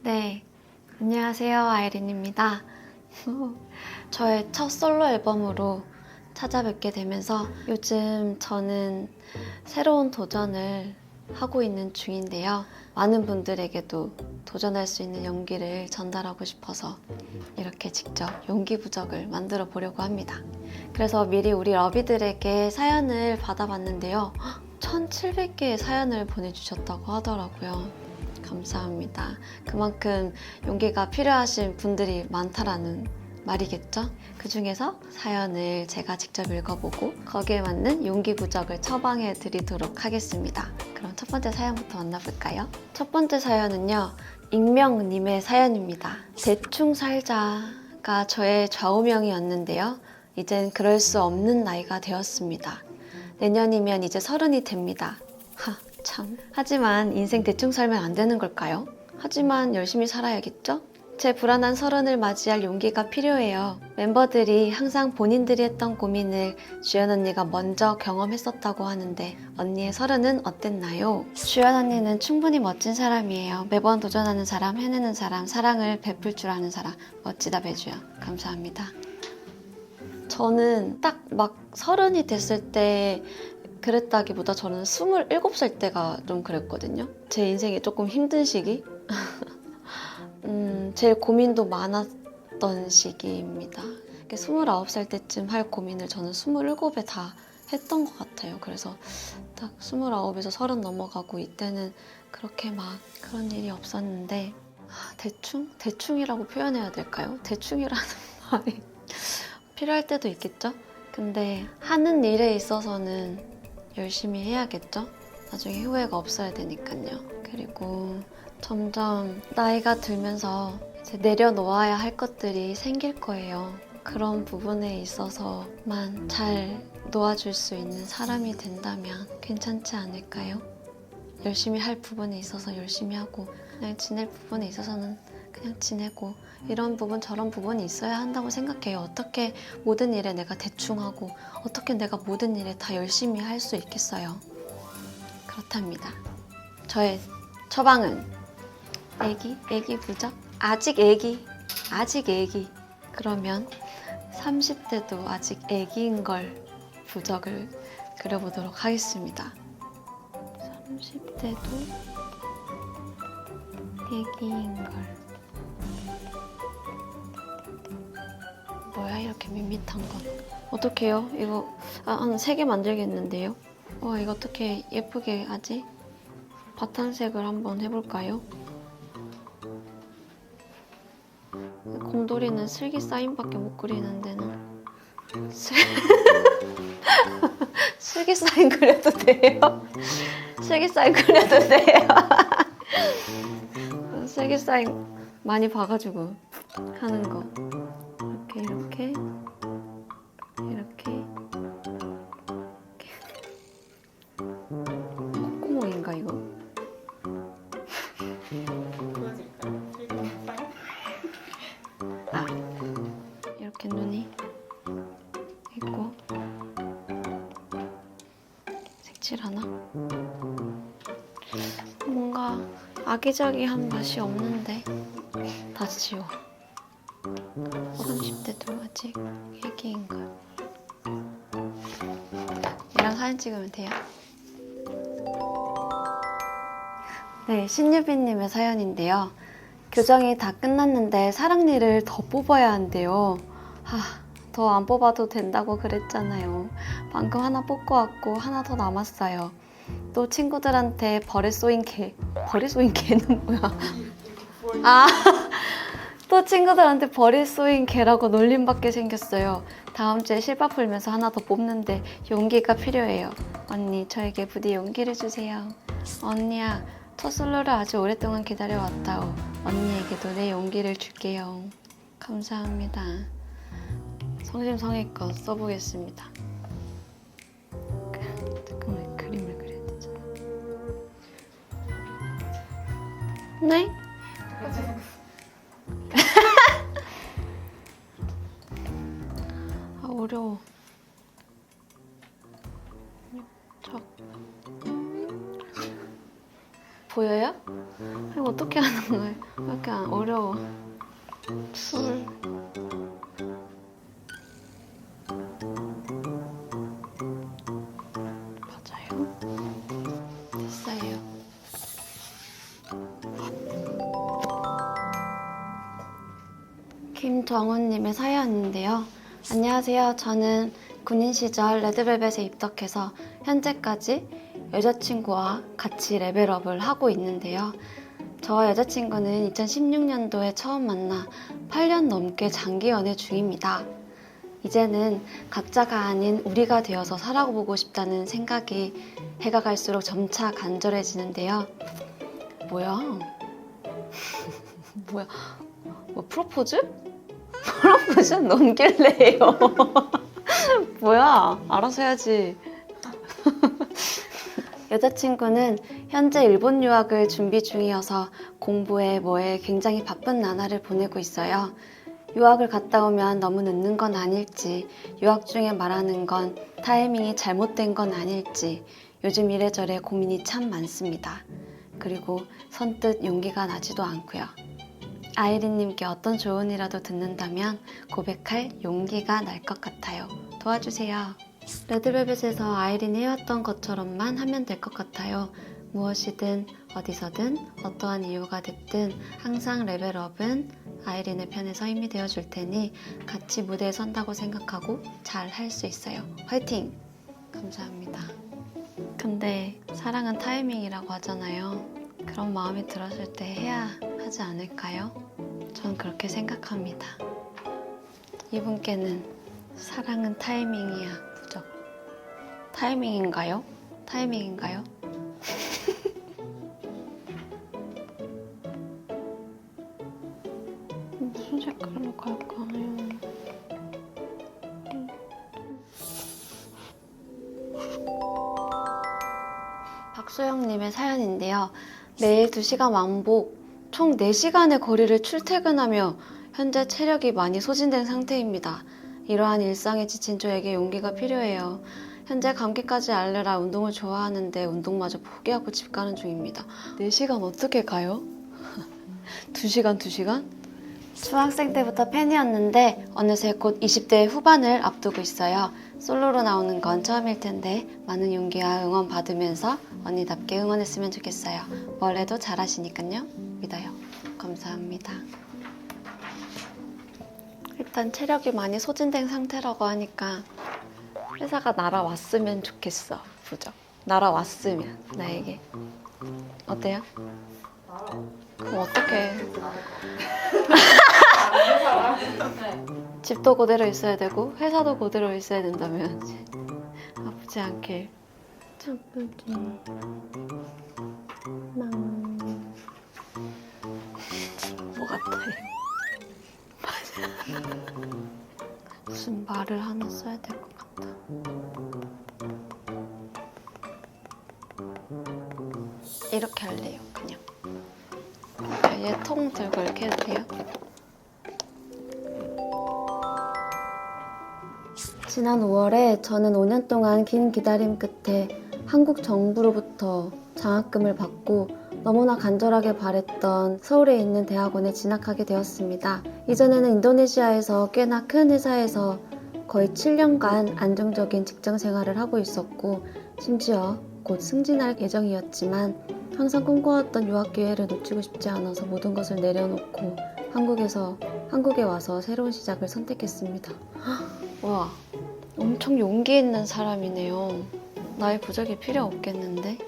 네, 안녕하세요. 아이린입니다. 저의 첫 솔로 앨범으로 찾아뵙게 되면서 요즘 저는 새로운 도전을 하고 있는 중인데요. 많은 분들에게도 도전할 수 있는 용기를 전달하고 싶어서 이렇게 직접 용기 부적을 만들어 보려고 합니다. 그래서 미리 우리 러비들에게 사연을 받아봤는데요. 1700개의 사연을 보내주셨다고 하더라고요. 감사합니다. 그만큼 용기가 필요하신 분들이 많다라는 말이겠죠? 그 중에서 사연을 제가 직접 읽어보고 거기에 맞는 용기 부적을 처방해 드리도록 하겠습니다. 그럼 첫 번째 사연부터 만나볼까요? 첫 번째 사연은요, 익명님의 사연입니다. 대충 살자가 저의 좌우명이었는데요. 이젠 그럴 수 없는 나이가 되었습니다. 내년이면 이제 30이 됩니다. 참. 하지만 인생 대충 살면 안 되는 걸까요? 하지만 열심히 살아야겠죠? 제 불안한 30을 맞이할 용기가 필요해요. 멤버들이 항상 본인들이 했던 고민을 주연 언니가 먼저 경험했었다고 하는데 언니의 30은 어땠나요? 주연 언니는 충분히 멋진 사람이에요. 매번 도전하는 사람, 해내는 사람, 사랑을 베풀 줄 아는 사람. 멋지다 배주연. 감사합니다. 저는 딱 막 30이 됐을 때 그랬다기보다 저는 27살 때가 좀 그랬거든요. 제 인생이 조금 힘든 시기? 제일 고민도 많았던 시기입니다. 29살 때쯤 할 고민을 저는 27에 다 했던 것 같아요. 그래서 딱 29에서 30 넘어가고 이때는 그렇게 막 그런 일이 없었는데 대충? 대충이라고 표현해야 될까요? 대충이라는 말이 필요할 때도 있겠죠? 근데 하는 일에 있어서는 열심히 해야겠죠? 나중에 후회가 없어야 되니까요. 그리고 점점 나이가 들면서 이제 내려놓아야 할 것들이 생길 거예요. 그런 부분에 있어서만 잘 놓아줄 수 있는 사람이 된다면 괜찮지 않을까요? 열심히 할 부분에 있어서 열심히 하고 그냥 지낼 부분에 있어서는 그냥 지내고 이런 부분 저런 부분이 있어야 한다고 생각해요. 어떻게 모든 일에 내가 대충 하고 어떻게 내가 모든 일에 다 열심히 할 수 있겠어요. 그렇답니다. 저의 처방은 애기 부적? 아직 애기. 그러면 30대도 아직 애기인 걸 부적을 그려보도록 하겠습니다. 30대도 애기인 걸. 뭐야 이렇게 밋밋한 건. 어떡해요? 이거 한 3개 만들겠는데요? 와 이거 어떻게 예쁘게 하지? 바탕색을 한번 해볼까요? 곰돌이는 슬기 사인밖에 못 그리는 데는 슬기 사인 그려도 돼요? 슬기 사인 그려도 돼요? 슬기 사인 많이 봐가지고 하는 거 이렇게 콧구멍인가 이거? 이렇게 눈이 있고 색칠하나? 뭔가 아기자기한 맛이 없는데 다 지워. 30대도 아직 애기인걸. 얘랑 사진 찍으면 돼요. 네, 신유빈님의 사연인데요. 교정이 다 끝났는데 사랑니를 더 뽑아야 한대요. 더 안 뽑아도 된다고 그랬잖아요. 방금 하나 뽑고 왔고 하나 더 남았어요. 또 친구들한테 벌에 쏘인 개는 뭐야? 또 친구들한테 벌이 쏘인 개라고 놀림받게 생겼어요. 다음 주에 실밥 풀면서 하나 더 뽑는데 용기가 필요해요. 언니, 저에게 부디 용기를 주세요. 언니야, 첫 솔로를 아주 오랫동안 기다려왔다오. 언니에게도 내 용기를 줄게요. 감사합니다. 성심성의껏 써보겠습니다. 잠깐만, 그림을 그려야 되잖아. 네? 어려워. 보여요? 이거 어떻게 하는 거예요? 왜 이렇게 어려워? 술. 맞아요. 됐어요. 김정훈님의 사연인데요. 안녕하세요. 저는 군인 시절 레드벨벳에 입덕해서 현재까지 여자친구와 같이 레벨업을 하고 있는데요. 저와 여자친구는 2016년도에 처음 만나 8년 넘게 장기 연애 중입니다. 이제는 각자가 아닌 우리가 되어서 살아보고 싶다는 생각이 해가 갈수록 점차 간절해지는데요. 뭐야? 뭐야? 뭐 프로포즈? 프로포즈 넘길래요. 뭐야? 알아서 해야지. 여자친구는 현재 일본 유학을 준비 중이어서 공부에 뭐에 굉장히 바쁜 나날을 보내고 있어요. 유학을 갔다 오면 너무 늦는 건 아닐지, 유학 중에 말하는 건 타이밍이 잘못된 건 아닐지, 요즘 이래저래 고민이 참 많습니다. 그리고 선뜻 용기가 나지도 않고요. 아이린님께 어떤 조언이라도 듣는다면 고백할 용기가 날 것 같아요. 도와주세요. 레드벨벳에서 아이린이 해왔던 것처럼만 하면 될 것 같아요. 무엇이든 어디서든 어떠한 이유가 됐든 항상 레벨업은 아이린의 편에서 힘이 되어줄 테니 같이 무대에 선다고 생각하고 잘 할 수 있어요. 화이팅! 감사합니다. 근데 사랑은 타이밍이라고 하잖아요. 그런 마음이 들었을 때 해야 하지 않을까요? 전 그렇게 생각합니다. 이분께는 사랑은 타이밍이야. 무적. 타이밍인가요? 타이밍인가요? 무슨 색깔로 갈까요? 박소영님의 사연인데요. 매일 2시간 왕복, 총 4시간의 거리를 출퇴근하며 현재 체력이 많이 소진된 상태입니다. 이러한 일상에 지친 저에게 용기가 필요해요. 현재 감기까지 앓느라 운동을 좋아하는데 운동마저 포기하고 집 가는 중입니다. 4시간 어떻게 가요? 2시간? 중학생 때부터 팬이었는데 어느새 곧 20대 후반을 앞두고 있어요. 솔로로 나오는 건 처음일 텐데 많은 용기와 응원 받으면서 언니답게 응원했으면 좋겠어요. 뭘 해도 잘하시니까요. 믿어요. 감사합니다. 일단 체력이 많이 소진된 상태라고 하니까 회사가 날아왔으면 좋겠어. 부적. 날아왔으면 나에게. 어때요? 그럼 어떡해. 집도 그대로 있어야 되고 회사도 그대로 있어야 된다면 아프지 않길. 뭐 같아요. 맞아. 무슨 말을 하나 써야 될 것 같다. 이렇게 할래요. 그냥 얘 통 들고 이렇게 해도 돼요? 지난 5월에 저는 5년 동안 긴 기다림 끝에 한국 정부로부터 장학금을 받고 너무나 간절하게 바랬던 서울에 있는 대학원에 진학하게 되었습니다. 이전에는 인도네시아에서 꽤나 큰 회사에서 거의 7년간 안정적인 직장 생활을 하고 있었고 심지어 곧 승진할 예정이었지만 항상 꿈꿔왔던 유학 기회를 놓치고 싶지 않아서 모든 것을 내려놓고 한국에 와서 새로운 시작을 선택했습니다. 와, 엄청 용기 있는 사람이네요. 나의 부적이 필요 없겠는데?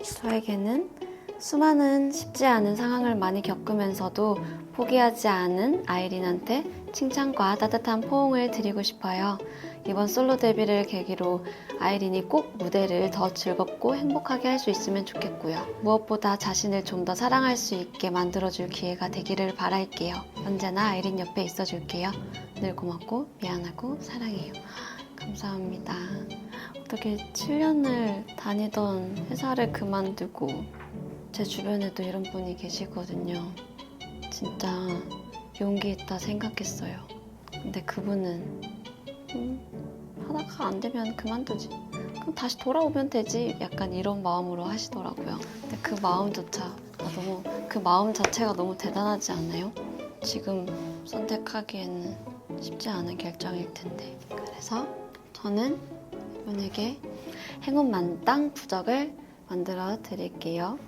저에게는 수많은 쉽지 않은 상황을 많이 겪으면서도 포기하지 않은 아이린한테 칭찬과 따뜻한 포옹을 드리고 싶어요. 이번 솔로 데뷔를 계기로 아이린이 꼭 무대를 더 즐겁고 행복하게 할 수 있으면 좋겠고요. 무엇보다 자신을 좀 더 사랑할 수 있게 만들어줄 기회가 되기를 바랄게요. 언제나 아이린 옆에 있어줄게요. 늘 고맙고 미안하고 사랑해요. 감사합니다. 어떻게 7년을 다니던 회사를 그만두고 제 주변에도 이런 분이 계시거든요. 진짜 용기 있다 생각했어요. 근데 그분은 하다가 안 되면 그만두지. 그럼 다시 돌아오면 되지. 약간 이런 마음으로 하시더라고요. 근데 그 마음조차 그 마음 자체가 너무 대단하지 않나요? 지금 선택하기에는 쉽지 않은 결정일 텐데. 그래서 저는 이분에게 행운 만땅 부적을 만들어 드릴게요.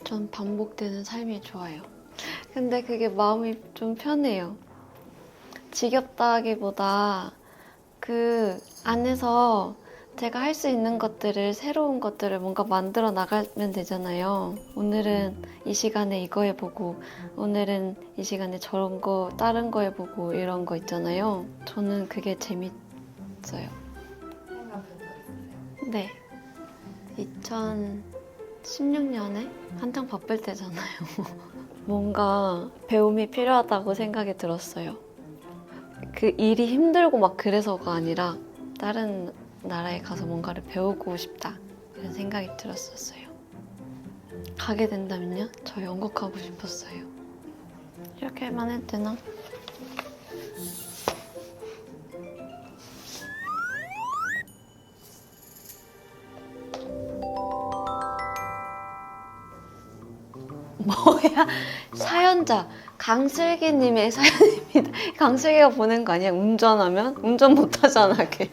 전 반복되는 삶이 좋아요. 근데 그게 마음이 좀 편해요. 지겹다기보다 그 안에서 제가 할 수 있는 것들을, 새로운 것들을 뭔가 만들어 나가면 되잖아요. 오늘은 이 시간에 이거 해보고, 오늘은 이 시간에 저런 거, 다른 거 해보고, 이런 거 있잖아요. 저는 그게 재밌어요. 생각한 적 있으세요? 네. 2016년에 한창 바쁠 때잖아요. 뭔가 배움이 필요하다고 생각이 들었어요. 그 일이 힘들고 막 그래서가 아니라 다른 나라에 가서 뭔가를 배우고 싶다 이런 생각이 들었었어요. 가게 된다면요? 저 영국 가고 싶었어요. 이렇게만 해도 되나? 뭐야? 사연자 강슬기님의 사연입니다. 강슬기가 보낸 거 아니야? 운전하면? 운전 못하잖아 걔.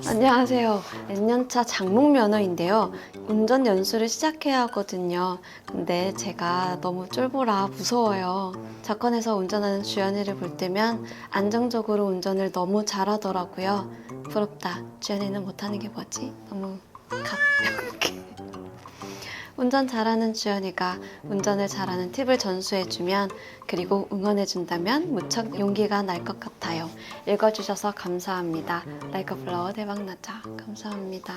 안녕하세요. N년차 장롱 면허인데요. 운전 연수를 시작해야 하거든요. 근데 제가 너무 쫄보라 무서워요. 자권에서 운전하는 주연이를 볼 때면 안정적으로 운전을 너무 잘하더라고요. 부럽다. 주연이는 못하는 게 뭐지? 너무 가볍게. 운전 잘하는 주연이가 운전을 잘하는 팁을 전수해주면, 그리고 응원해준다면 무척 용기가 날 것 같아요. 읽어주셔서 감사합니다. 라이크 플라워 대박나자. 감사합니다.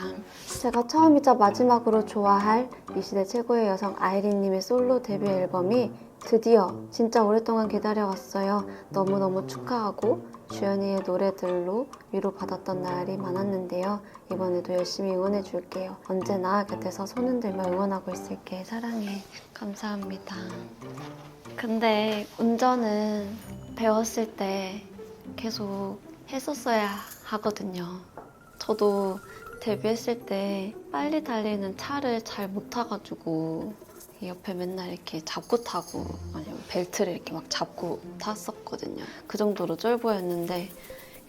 제가 처음이자 마지막으로 좋아할 이 시대 최고의 여성 아이린님의 솔로 데뷔 앨범이 드디어 진짜 오랫동안 기다려왔어요. 너무너무 축하하고 주연이의 노래들로 위로받았던 날이 많았는데요. 이번에도 열심히 응원해줄게요. 언제나 곁에서 손 흔들며 응원하고 있을게. 사랑해. 감사합니다. 근데 운전은 배웠을 때 계속 했었어야 하거든요. 저도 데뷔했을 때 빨리 달리는 차를 잘 못 타가지고 옆에 맨날 이렇게 잡고 타고 아니면 벨트를 이렇게 막 잡고 탔었거든요. 그 정도로 쫄보였는데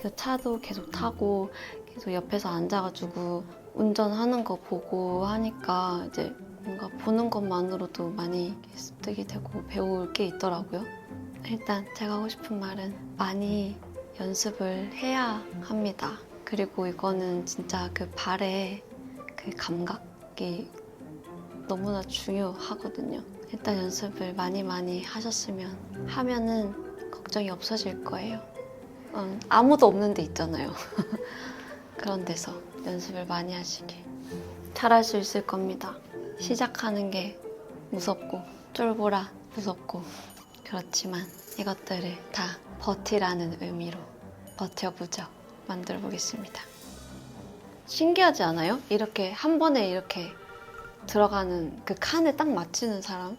그 차도 계속 타고 계속 옆에서 앉아가지고 운전하는 거 보고 하니까 이제 뭔가 보는 것만으로도 많이 습득이 되고 배울 게 있더라고요. 일단 제가 하고 싶은 말은 많이 연습을 해야 합니다. 그리고 이거는 진짜 그 발의 그 감각이 너무나 중요하거든요. 일단 연습을 많이 하셨으면 하면은 걱정이 없어질 거예요. 아무도 없는 데 있잖아요. 그런 데서 연습을 많이 하시길. 잘할 수 있을 겁니다. 시작하는 게 무섭고 쫄보라 무섭고 그렇지만 이것들을 다 버티라는 의미로 버텨보죠. 만들어 보겠습니다. 신기하지 않아요? 이렇게 한 번에 이렇게 들어가는 그 칸에 딱 맞히는 사람?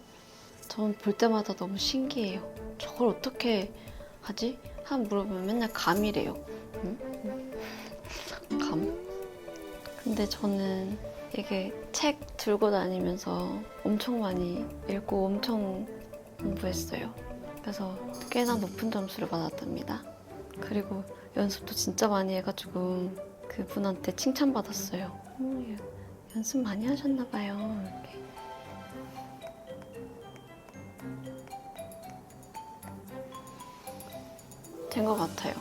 저는 볼 때마다 너무 신기해요. 저걸 어떻게 하지? 한 물어보면 맨날 감이래요. 응? 감? 근데 저는 이게 책 들고 다니면서 엄청 많이 읽고 엄청 공부했어요. 그래서 꽤나 높은 점수를 받았답니다. 그리고 연습도 진짜 많이 해가지고 그분한테 칭찬받았어요. 연습 많이 하셨나 봐요. 이렇게. 된 것 같아요.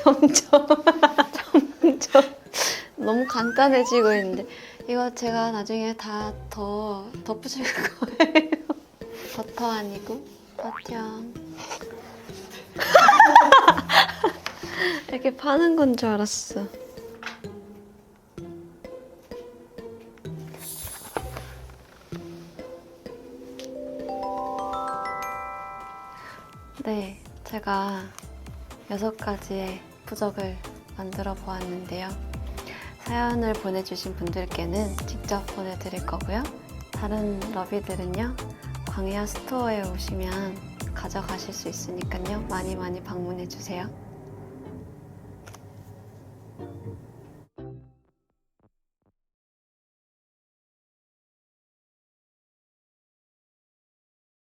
점점 너무 간단해지고 있는데 이거 제가 나중에 다 더 덧붙일 거예요. 버터 아니고 버텨. 이렇게 파는 건 줄 알았어. 네, 제가 6가지의 부적을 만들어 보았는데요. 사연을 보내주신 분들께는 직접 보내드릴 거고요. 다른 러비들은요, 광야 스토어에 오시면 가져가실 수 있으니까요. 많이 방문해주세요.